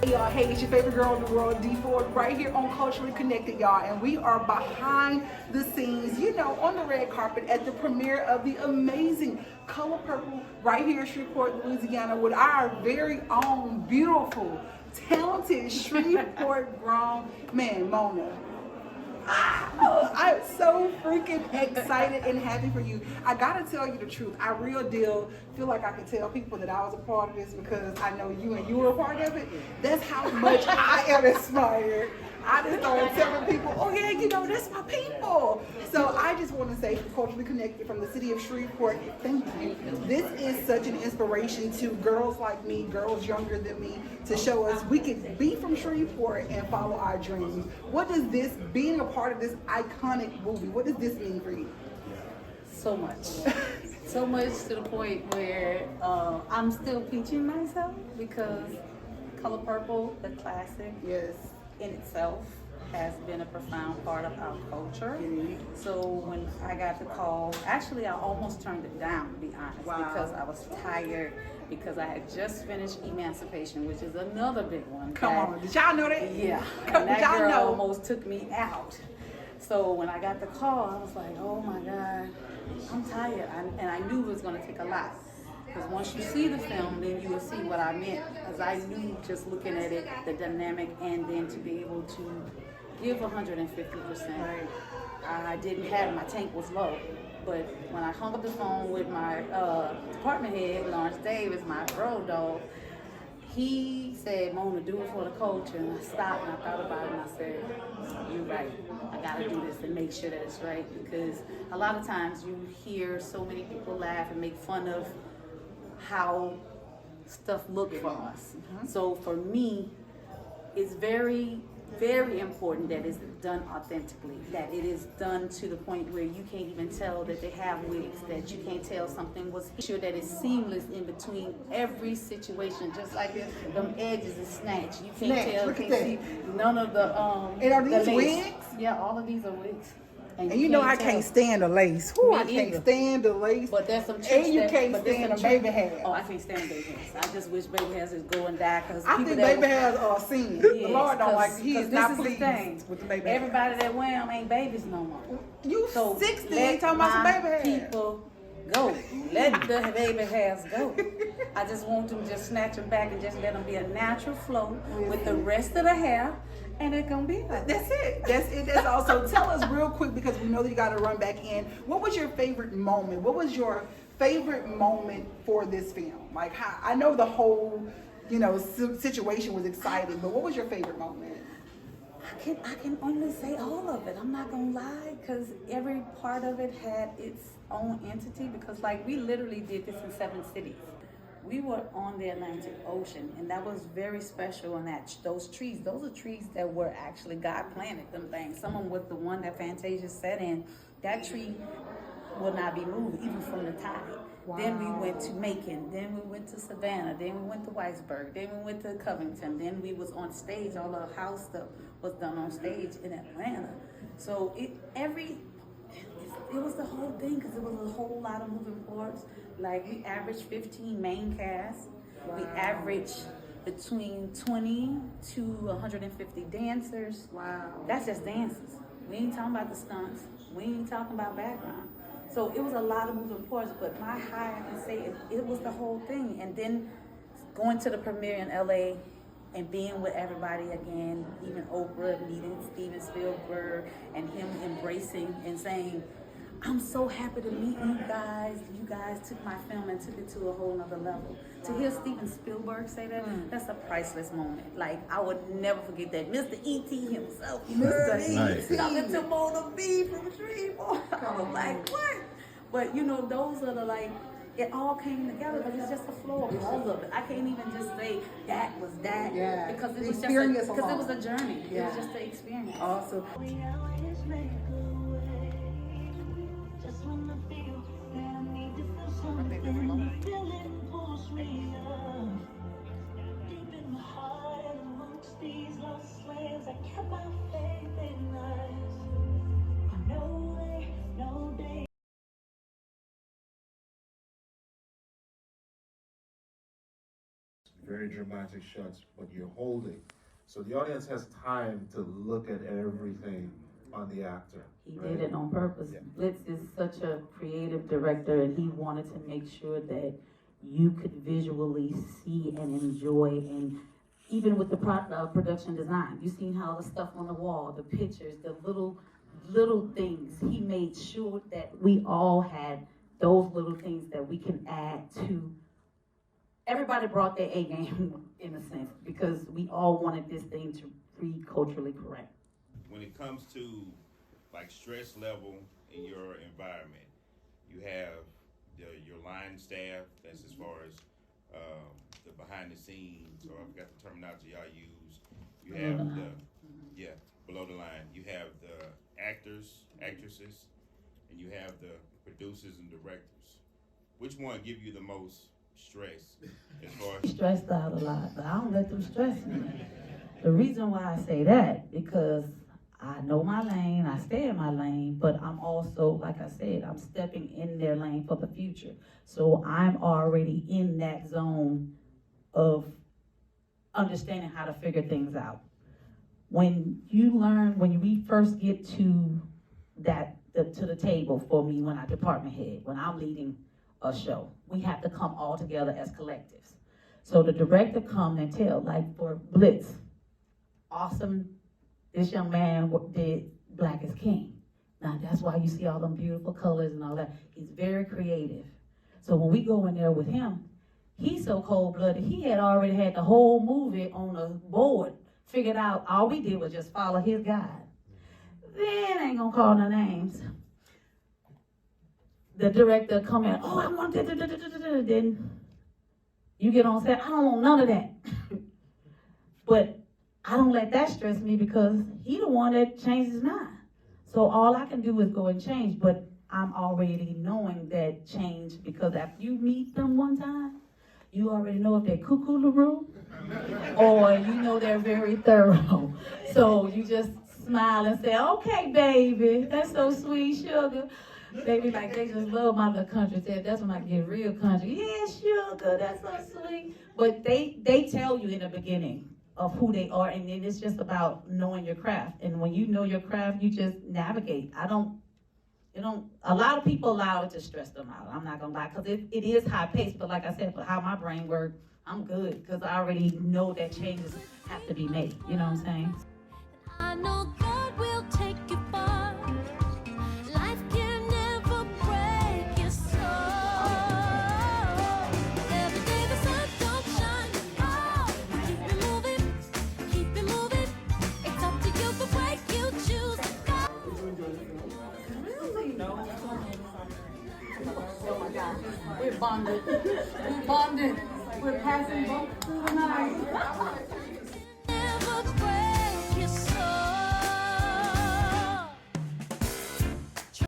Hey y'all, hey, it's your favorite girl in the world, D Ford, right here on Culturally Connected, y'all, and we are behind the scenes, on the red carpet at the premiere of the amazing Color Purple right here in Shreveport, Louisiana, with our very own beautiful, talented Shreveport grown man, Mona. I'm so freaking excited and happy for you. I gotta tell you the truth. I real deal feel like I can tell people that I was a part of this because I know you and you were a part of it. That's how much I am inspired. I just started telling people, oh yeah, that's my people. So I just want to say, Culturally Connected from the city of Shreveport, thank you. This is such an inspiration to girls like me, girls younger than me, to show us we can be from Shreveport and follow our dreams. What does this, being a part of this iconic movie, what does this mean for you? So much. So much to the point where I'm still pinching myself because Color Purple, the classic, Yes. in itself has been a profound part of our culture. So when I got the call, actually I almost turned it down, to be honest, because I was tired, because I had just finished Emancipation, which is another big one. Come on, did y'all know that? Yeah, Come, and that y'all girl know. almost took me out. So when I got the call, I was like, oh my God, I'm tired. And I knew it was going to take a lot. Because once you see the film, then you will see what I meant. Because I knew just looking at it, the dynamic, and then to be able to give 150%. Right. I didn't have, my tank was low. But when I hung up the phone with my department head, Lawrence Davis, my road dog, he said, Mona, do it for the culture. And I stopped and I thought about it and I said, you're right. I gotta do this and make sure that it's right. Because a lot of times you hear so many people laugh and make fun of how stuff look for us. So for me, it's very, very important that it's done authentically, that it is done to the point where you can't even tell that they have wigs, that you can't tell something was sure that it's seamless in between every situation, just like them edges is snatched. You can't tell, you can't see none of the And are these the lace. wigs? Yeah, all of these are wigs. And you know I can't stand the lace. Whoo, I can't stand the lace. But there's some chicks and you can't stand the baby hair. Oh, I can't stand baby hairs. I just wish baby hairs is go and die because I think baby hairs are sin. The Lord don't like. He is not pleased with the baby hair. Everybody that wear them ain't babies no more. You So 60 ain't talking about some baby hair. People go. Let the baby hairs go. I just want them to just snatch them back and just let them be a natural flow with the rest of the hair. And it's gonna be like That's it. That's it. That's all. So tell us real quick, because we know that you got to run back in. What was your favorite moment? What was your favorite moment for this film? Like, how I know the whole, situation was exciting, but what was your favorite moment? I can only say all of it. I'm not gonna lie, because every part of it had its own entity. Because like we literally did this in 7 cities. We were on the Atlantic Ocean, and that was very special. And those are trees that were actually God planted them things. Someone with the one that Fantasia set in, that tree will not be moved even from the tide. Wow. Then we went to Macon, then we went to Savannah, then we went to Whitesburg, then we went to Covington, then we was on stage. All the house stuff was done on stage in Atlanta. So it was the whole thing, because it was a whole lot of moving parts. Like we averaged 15 main casts. Wow. We averaged between 20 to 150 dancers. Wow. That's just dances. We ain't talking about the stunts. We ain't talking about background. So it was a lot of moving parts, but my high, I can say it was the whole thing. And then going to the premiere in LA and being with everybody again, even Oprah, meeting Steven Spielberg and him embracing and saying, I'm so happy to meet you guys. You guys took my film and took it to a whole nother level. To hear Steven Spielberg say that, that's a priceless moment. Like, I would never forget that. Mr. E.T. himself, Mr. E. talking to Mona B from Shreveport. I was like, what? But, those are the, it all came together, but it's just a flow of all of it. I can't even just say that was that, because it was a journey. Yeah. It was just the experience. Awesome. very dramatic shots, but you're holding. So the audience has time to look at everything on the actor. He right? did it on purpose. Yeah. Blitz is such a creative director, and he wanted to make sure that you could visually see and enjoy, and even with the production design, you seen how the stuff on the wall, the pictures, the little things. He made sure that we all had those little things that we can add to. Everybody brought their A game in a sense, because we all wanted this thing to be culturally correct. When it comes to like stress level in your environment, you have your line staff, that's as far as the behind the scenes, or I forgot the terminology y'all use. You have below the line. You have the actors, actresses, and you have the producers and directors. Which one give you the most stress as far as Stressed out a lot, but I don't let them stress me. The reason why I say that, because I know my lane, I stay in my lane, but I'm also, like I said, I'm stepping in their lane for the future. So I'm already in that zone of understanding how to figure things out. When we first get to to the table for me, when I department head, when I'm leading a show, we have to come all together as collectives. So the director come and tell, like for Blitz, awesome, this young man did Black is King. Now that's why you see all them beautiful colors and all that. He's very creative. So when we go in there with him, he's so cold-blooded, he had already had the whole movie on a board, figured out. All we did was just follow his guide. Then I ain't gonna call no names. The director come in, oh, I want this, then you get on set, I don't want none of that. But I don't let that stress me, because he the one that changed his mind. So all I can do is go and change, but I'm already knowing that change, because after you meet them one time, you already know if they're cuckoo-la-roo or you know they're very thorough. So you just smile and say, okay, baby, that's so sweet, sugar. They be like, they just love my little country. That's when I get real country. Yeah, sugar, that's so sweet. But they tell you in the beginning of who they are, and then it's just about knowing your craft. And when you know your craft, you just navigate. A lot of people allow it to stress them out. I'm not gonna lie, because it is high paced, but like I said, for how my brain works, I'm good, because I already know that changes have to be made. You know what I'm saying? I know God will take you far. Life can never break your soul. Every day the sun don't shine. Oh, keep it moving. It's up to you, the way you choose to go. Really? No. Oh my God. We're bonded. We're bonded. We're passing both through the night.